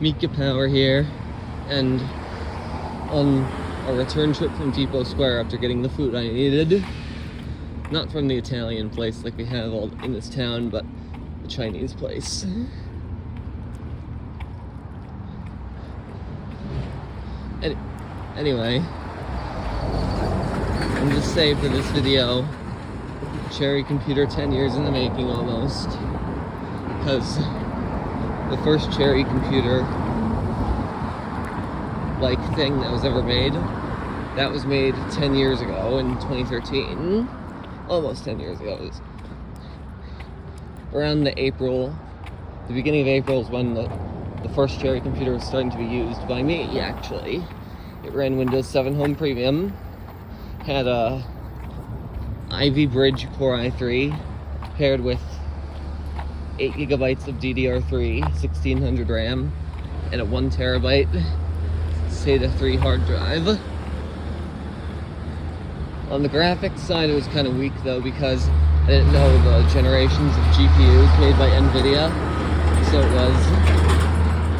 Mika Power here, and on a return trip from Depot Square after getting the food I needed, not from the Italian place like we have all in this town, but the Chinese place. Anyway, I'm just saying for this video, Cherry computer 10 years in the making almost, because the first Cherry computer like thing that was ever made, that was made 10 years ago in 2013, almost 10 years ago. It was around the beginning of April is when the first Cherry computer was starting to be used by me, actually. It ran Windows 7 Home Premium, had a Ivy Bridge Core i3 paired with 8 gigabytes of DDR3, 1600 RAM, and a 1 terabyte SATA 3 hard drive. On the graphics side, it was kind of weak though, because I didn't know the generations of GPUs made by NVIDIA. So it was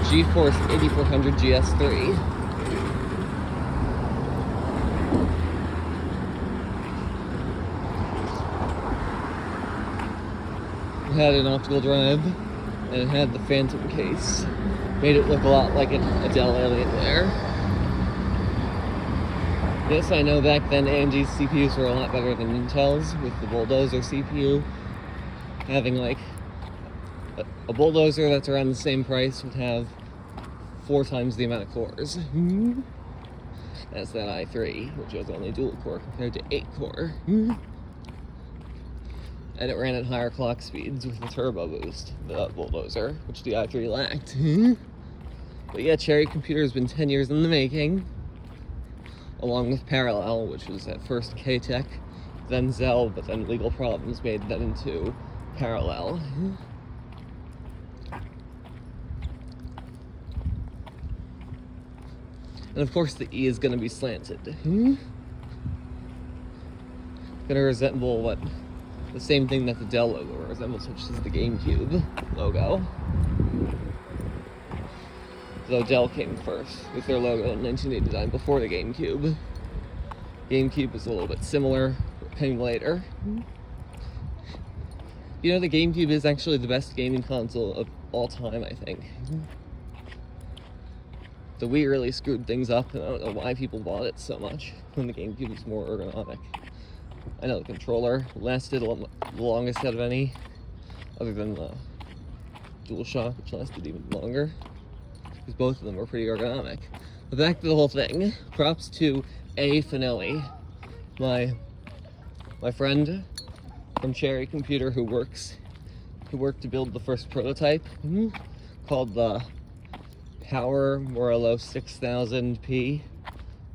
GeForce 8400 GS3. It had an optical drive, and it had the Phantom case. Made it look a lot like a Dell Alienware. Yes, I know back then AMD's CPUs were a lot better than Intel's, with the Bulldozer CPU having like a Bulldozer that's around the same price would have 4 times the amount of cores. That's that i3, which was only dual core compared to 8 core. And it ran at higher clock speeds with the turbo boost, the Bulldozer, which the i3 lacked. But yeah, Cherry computer has been 10 years in the making, along with Parallel, which was at first K-Tech, then Zell, but then legal problems made that into Parallel. And of course the E is going to be slanted. Going to resemble the same thing that the Dell logo resembles, which is the GameCube logo. Though Dell came first with their logo in 1989 before the GameCube. GameCube was a little bit similar, came later. You know, the GameCube is actually the best gaming console of all time, I think. The Wii really screwed things up, and I don't know why people bought it so much when the GameCube was more ergonomic. I know the controller lasted the longest out of any, other than the DualShock, which lasted even longer, because both of them were pretty ergonomic. But back to the whole thing. Props to A Fanelli, my friend from Cherry Computer who worked to build the first prototype, called the Power Morello 6000P.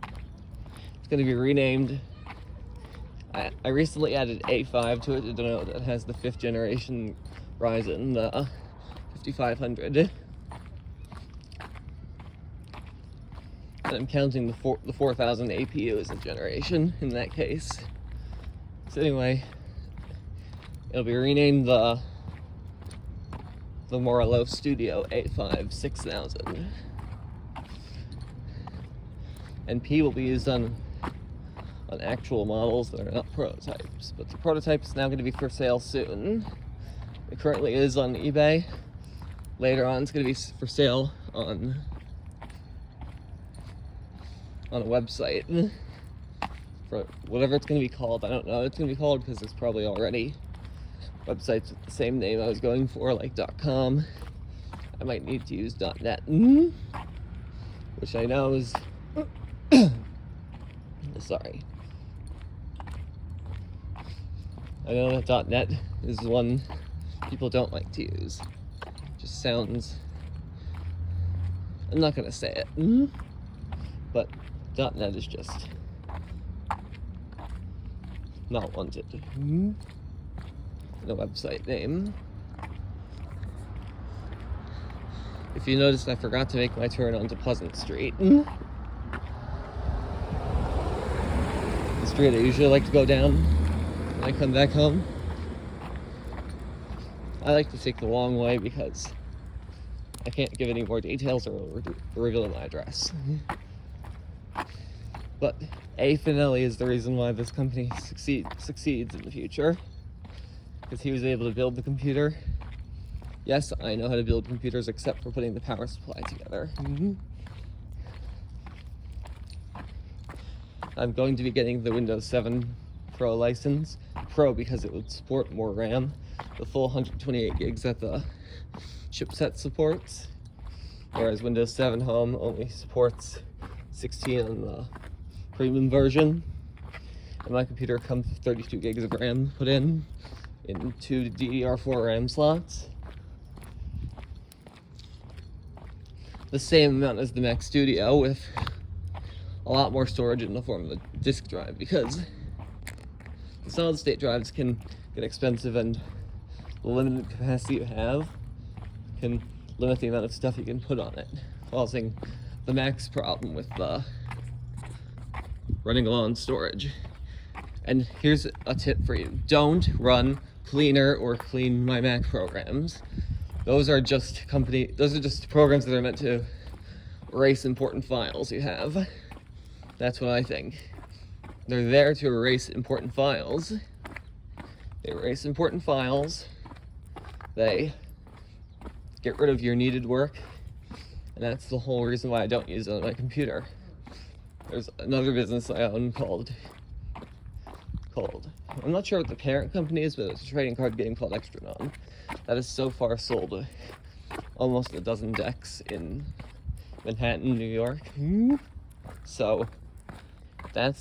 It's going to be renamed. I recently added A5 to it to denote that it has the 5th generation Ryzen, the 5500. And I'm counting the 4000 APU as a generation in that case. So anyway, it'll be renamed the Morello Studio A5 6000. And P will be used on actual models that are not prototypes. But the prototype is now going to be for sale soon. It currently is on eBay. Later on, it's going to be for sale on a website. For whatever it's going to be called. I don't know what it's going to be called, because there's probably already websites with the same name I was going for, like .com. I might need to use .net, which I know is sorry. I know that .net is the one people don't like to use. Just sounds... I'm not gonna say it. But .net is just not wanted. The website name. If you noticed, I forgot to make my turn onto Pleasant Street. The street I usually like to go down when I come back home. I like to take the long way because I can't give any more details or reveal my address. But A Fanelli is the reason why this company succeeds in the future, because he was able to build the computer. Yes, I know how to build computers except for putting the power supply together. I'm going to be getting the Windows 7 Pro license. Pro because it would support more RAM, the full 128 gigs that the chipset supports, whereas Windows 7 Home only supports 16 on the premium version. And my computer comes with 32 gigs of RAM put in 2 DDR4 RAM slots. The same amount as the Mac Studio, with a lot more storage in the form of a disk drive, because the solid state drives can get expensive, and the limited capacity you have can limit the amount of stuff you can put on it, causing the Mac's problem with running low on storage. And here's a tip for you: don't run Cleaner or Clean My Mac programs. Those are just programs that are meant to erase important files you have. That's what I think. They're there to erase important files. They erase important files. They get rid of your needed work. And that's the whole reason why I don't use it on my computer. There's another business I own called I'm not sure what the parent company is, but it's a trading card game called Extranon that has so far sold almost a dozen decks in Manhattan, New York. So and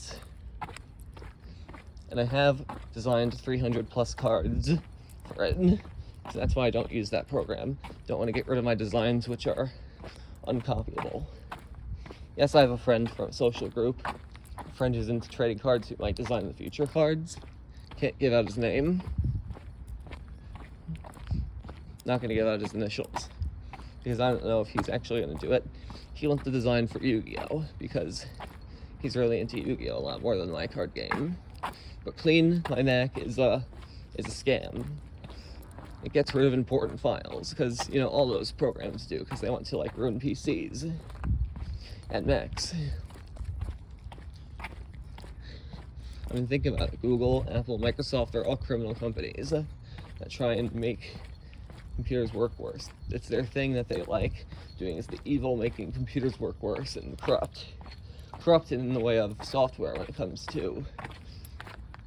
I have designed 300 plus cards for it, so that's why I don't use that program. Don't want to get rid of my designs, which are uncopyable. Yes, I have a friend from a social group, a friend who's into trading cards who might design the future cards. Can't give out his name. Not going to give out his initials, because I don't know if he's actually going to do it. He wants to design for Yu-Gi-Oh! Because he's really into Yu-Gi-Oh! A lot more than my card game. But Clean My Mac is a scam. It gets rid of important files, because, you know, all those programs do, because they want to, like, ruin PCs and Macs. I mean, think about it. Google, Apple, Microsoft, they're all criminal companies that try and make computers work worse. It's their thing that they like doing, is the evil, making computers work worse and corrupt in the way of software when it comes to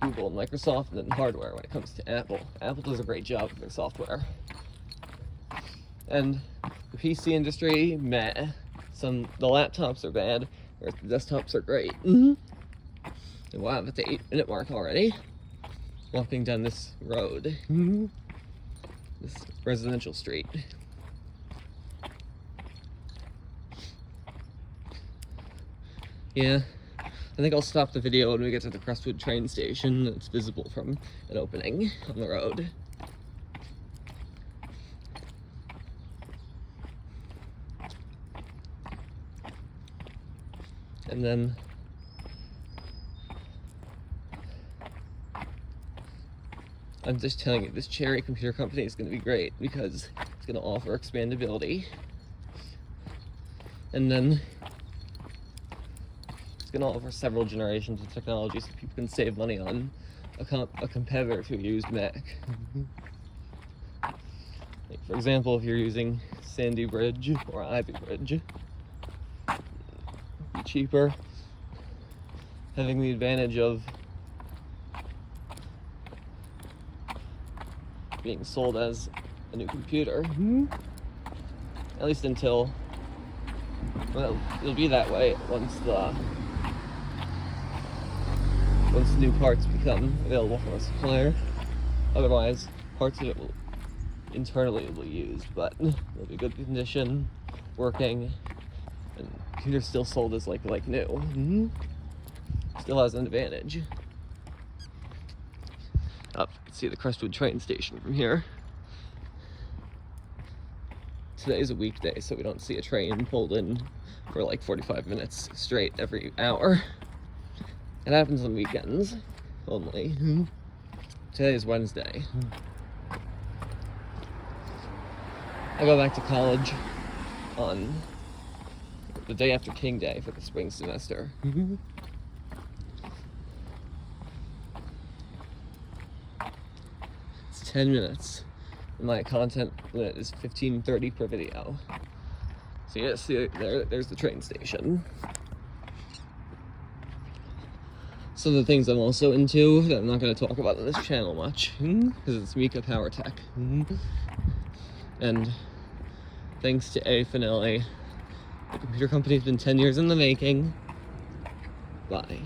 Google and Microsoft, and then hardware when it comes to Apple. Apple does a great job with their software. And the PC industry, meh. The laptops are bad, whereas the desktops are great. And wow, at the 8-minute mark already. Walking down this road. This residential street. Yeah, I think I'll stop the video when we get to the Crestwood train station. It's visible from an opening on the road. And then I'm just telling you, this Cherry computer company is going to be great, because it's going to offer expandability. And then it's going to offer several generations of technology, so people can save money on a competitor to a used Mac. Like, for example, if you're using Sandy Bridge or Ivy Bridge, it'd be cheaper, having the advantage of being sold as a new computer. At least until, well, it'll be that way once new parts become available from a supplier. Otherwise, parts of it will internally be used, but it'll be good condition, working, and the computer's still sold as like new. Still has an advantage. Up, you can see the Crestwood train station from here. Today's a weekday, so we don't see a train pulled in for like 45 minutes straight every hour. It happens on weekends only. Today is Wednesday. I go back to college on the day after King Day for the spring semester. It's 10 minutes. My content limit is 15:30 per video. So yeah, see, there's the train station. Some of the things I'm also into that I'm not going to talk about on this channel much, because it's Mika Power Tech. And thanks to A Fanelli, the computer company's been 10 years in the making. Bye.